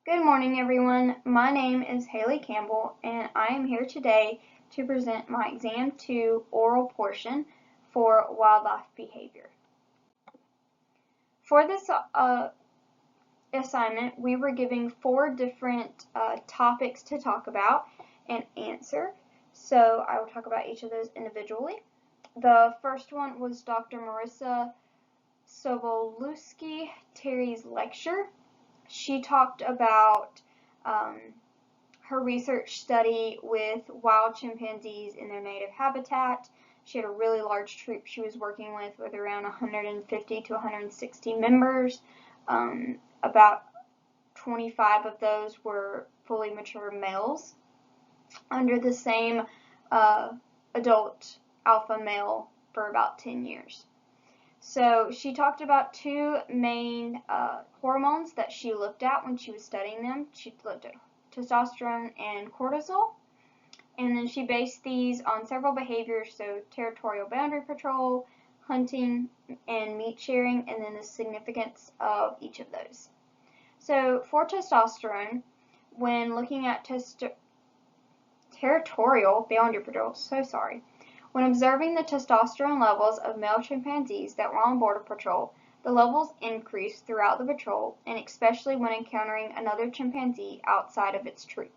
Good morning, everyone. My name is Haley Campbell, and I am here today to present my Exam 2 oral portion for wildlife behavior. For this assignment, we were giving 4 different topics to talk about and answer, so I will talk about each of those individually. The first one was Dr. Marissa Sobolewski-Terry's lecture. She talked about her research study with wild chimpanzees in their native habitat. She had a really large troop she was working with around 150 to 160 members. About 25 of those were fully mature males under the same adult alpha male for about 10 years. So she talked about 2 main hormones that she looked at when she was studying them. She looked at testosterone and cortisol, and then she based these on several behaviors, so territorial boundary patrol, hunting, and meat sharing, and then the significance of each of those. So for testosterone, when looking at territorial boundary patrol, when observing the testosterone levels of male chimpanzees that were on border patrol, the levels increased throughout the patrol, and especially when encountering another chimpanzee outside of its troop.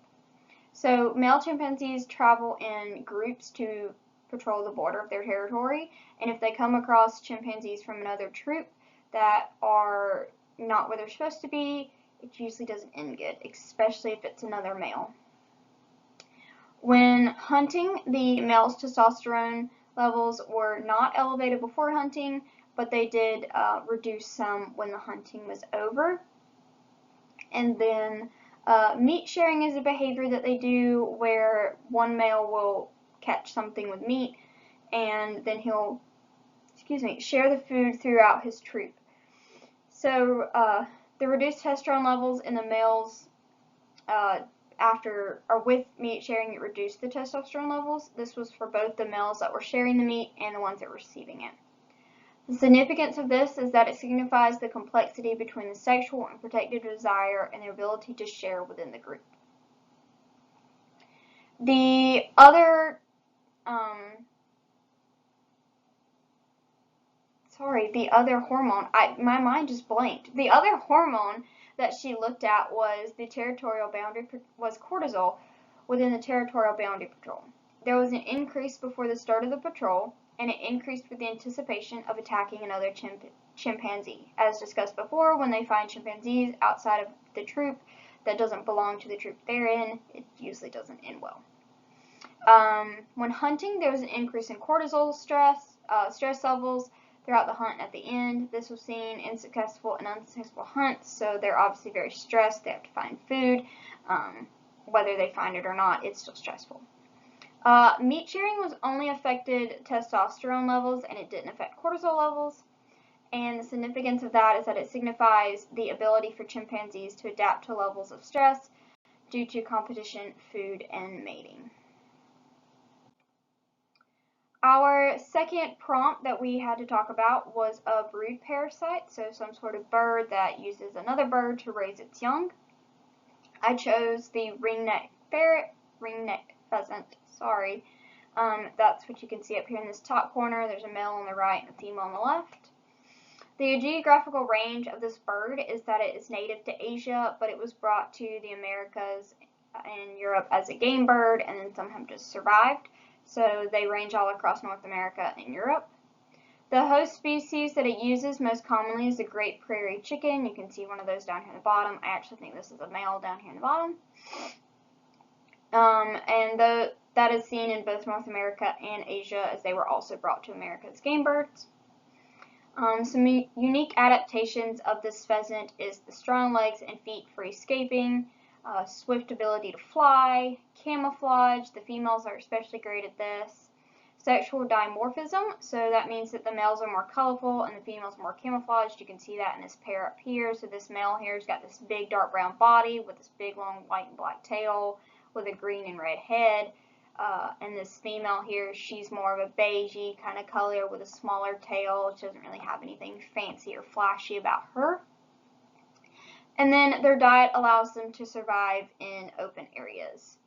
So male chimpanzees travel in groups to patrol the border of their territory, and if they come across chimpanzees from another troop that are not where they're supposed to be, it usually doesn't end good, especially if it's another male. When hunting, the male's testosterone levels were not elevated before hunting, but they did reduce some when the hunting was over. And then meat sharing is a behavior that they do where one male will catch something with meat and then he'll, share the food throughout his troop. So the reduced testosterone levels in the males with meat sharing, it reduced the testosterone levels. This was for both the males that were sharing the meat and the ones that were receiving it. The significance of this is that it signifies the complexity between the sexual and protective desire and their ability to share within the group. The other hormone, my mind just blanked. The other hormone that she looked at was cortisol within the territorial boundary patrol. There was an increase before the start of the patrol, and it increased with the anticipation of attacking another chimpanzee. As discussed before, when they find chimpanzees outside of the troop that doesn't belong to the troop they're in, it usually doesn't end well. When hunting, there was an increase in cortisol stress levels throughout the hunt. At the end, this was seen in successful and unsuccessful hunts, so they're obviously very stressed. They have to find food. Whether they find it or not, it's still stressful. Meat sharing was only affected testosterone levels, and it didn't affect cortisol levels. And the significance of that is that it signifies the ability for chimpanzees to adapt to levels of stress due to competition, food, and mating. Our second prompt that we had to talk about was a brood parasite, so some sort of bird that uses another bird to raise its young. I chose the ringneck pheasant, that's what you can see up here in this top corner. There's a male on the right and a female on the left. The geographical range of this bird is that it is native to Asia, but it was brought to the Americas and Europe as a game bird, and then some have just survived. So they range all across North America and Europe. The host species that it uses most commonly is the great prairie chicken. You can see one of those down here at the bottom. I actually think this is a male down here in the bottom. That is seen in both North America and Asia, as they were also brought to America as game birds. Some unique adaptations of this pheasant is the strong legs and feet for escaping, swift ability to fly, camouflage. The females are especially great at this. Sexual dimorphism, so that means that the males are more colorful and the females are more camouflaged. You can see that in this pair up here. So this male here has got this big dark brown body with this big long white and black tail with a green and red head. And this female here, she's more of a beigey kind of color with a smaller tail. She doesn't really have anything fancy or flashy about her. And then their diet allows them to survive in open areas.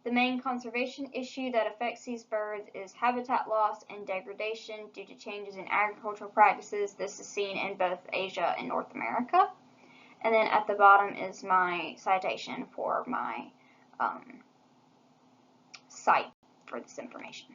The main conservation issue that affects these birds is habitat loss and degradation due to changes in agricultural practices. This is seen in both Asia and North America. And then at the bottom is my citation for my site for this information.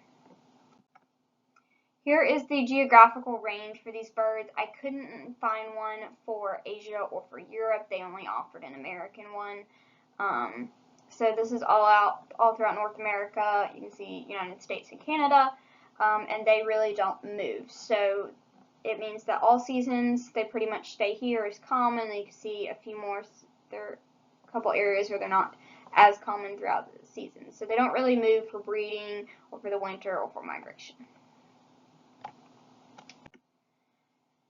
Here is the geographical range for these birds. I couldn't find one for Asia or for Europe. They only offered an American one. So this is all throughout North America. You can see United States and Canada, and they really don't move. So it means that all seasons they pretty much stay here is common. You can see a few more. There are a couple areas where they're not as common throughout the season. So they don't really move for breeding or for the winter or for migration.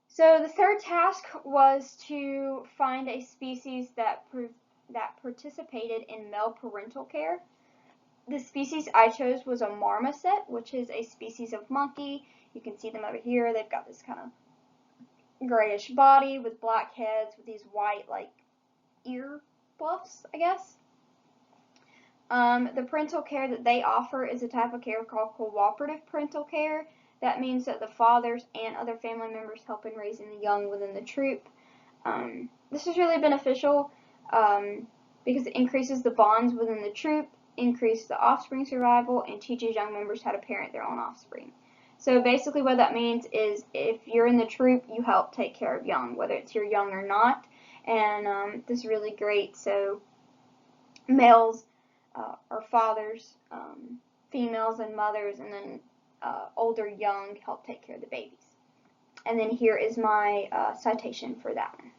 So the third task was to find a species that participated in male parental care. The species I chose was a marmoset, which is a species of monkey. You can see them over here. They've got this kind of grayish body with black heads with these white, like, ear fluffs, I guess. The parental care that they offer is a type of care called cooperative parental care. That means that the fathers and other family members help in raising the young within the troop. This is really beneficial because it increases the bonds within the troop, increases the offspring survival, and teaches young members how to parent their own offspring. So basically what that means is if you're in the troop, you help take care of young, whether it's your young or not. And this is really great. So males are fathers, females and mothers, and then older young help take care of the babies. And then here is my citation for that one.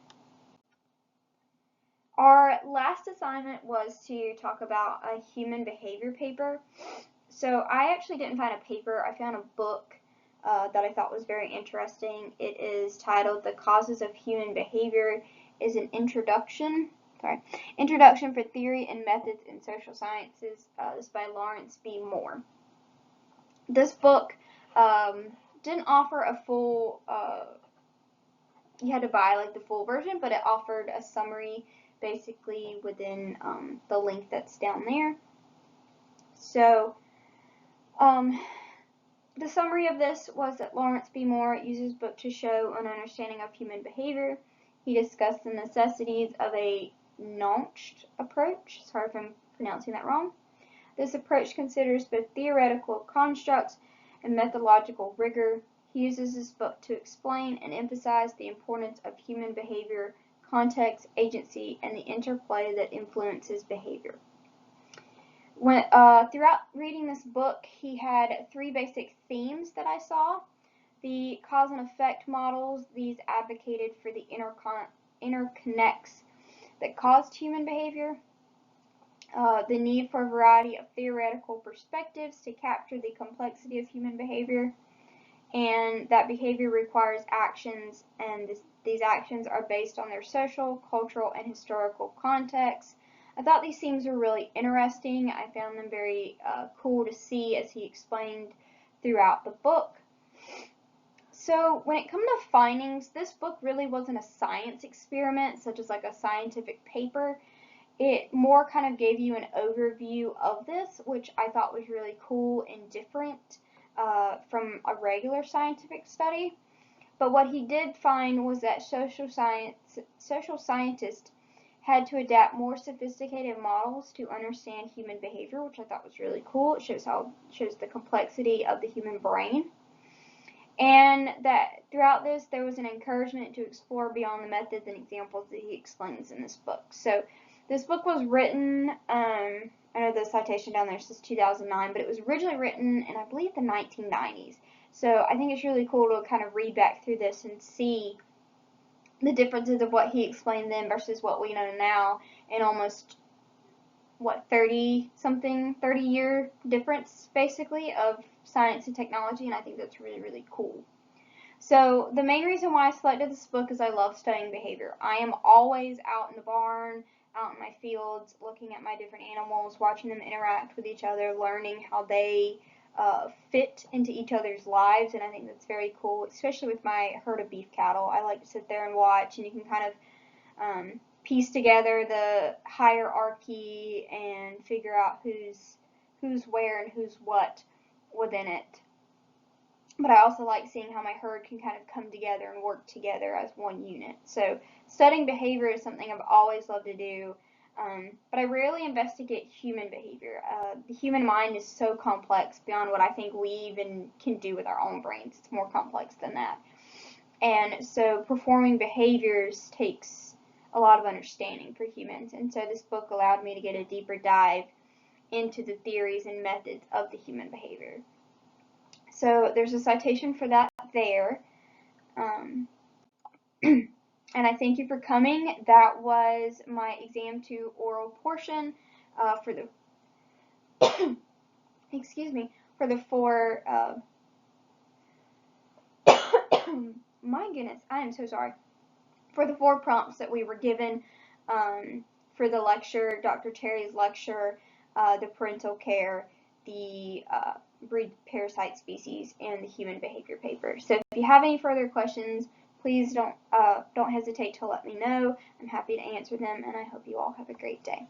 Our last assignment was to talk about a human behavior paper. So I actually didn't find a paper. I found a book that I thought was very interesting. It is titled The Causes of Human Behavior is an Introduction for Theory and Methods in Social Sciences. This is by Lawrence B. Moore. This book didn't offer a full, you had to buy like the full version, but it offered a summary basically within the link that's down there. So the summary of this was that Lawrence B. Moore uses this book to show an understanding of human behavior. He discussed the necessities of a notched approach. Sorry if I'm pronouncing that wrong. This approach considers both theoretical constructs and methodological rigor. He uses this book to explain and emphasize the importance of human behavior, context, agency, and the interplay that influences behavior. Throughout reading this book, he had three basic themes that I saw. The cause and effect models, these advocated for the interconnects that caused human behavior. The need for a variety of theoretical perspectives to capture the complexity of human behavior, and that behavior requires actions, and these actions are based on their social, cultural, and historical context. I thought these themes were really interesting. I found them very cool to see as he explained throughout the book. So when it comes to findings, this book really wasn't a science experiment, such as like a scientific paper. It more kind of gave you an overview of this, which I thought was really cool and different from a regular scientific study. But what he did find was that social scientists had to adapt more sophisticated models to understand human behavior, which I thought was really cool. It shows the complexity of the human brain. And that throughout this, there was an encouragement to explore beyond the methods and examples that he explains in this book. So this book was written, I know the citation down there says 2009, but it was originally written in, I believe, the 1990s. So I think it's really cool to kind of read back through this and see the differences of what he explained then versus what we know now in almost, 30-year difference, basically, of science and technology, and I think that's really, really cool. So the main reason why I selected this book is I love studying behavior. I am always out in the barn, out in my fields, looking at my different animals, watching them interact with each other, learning how they fit into each other's lives, and I think that's very cool, especially with my herd of beef cattle. I like to sit there and watch, and you can kind of piece together the hierarchy and figure out who's where and who's what within it. But I also like seeing how my herd can kind of come together and work together as one unit. So studying behavior is something I've always loved to do, but I rarely investigate human behavior. The human mind is so complex beyond what I think we even can do with our own brains. It's more complex than that. And so performing behaviors takes a lot of understanding for humans. And so this book allowed me to get a deeper dive into the theories and methods of the human behavior. So there's a citation for that there. And I thank you for coming. That was my exam 2 oral portion for the excuse me, for the 4 my goodness, I am so sorry. For the 4 prompts that we were given for the lecture, Dr. Terry's lecture, the parental care, the breed parasite species, and the human behavior paper. So if you have any further questions, please don't hesitate to let me know. I'm happy to answer them, and I hope you all have a great day.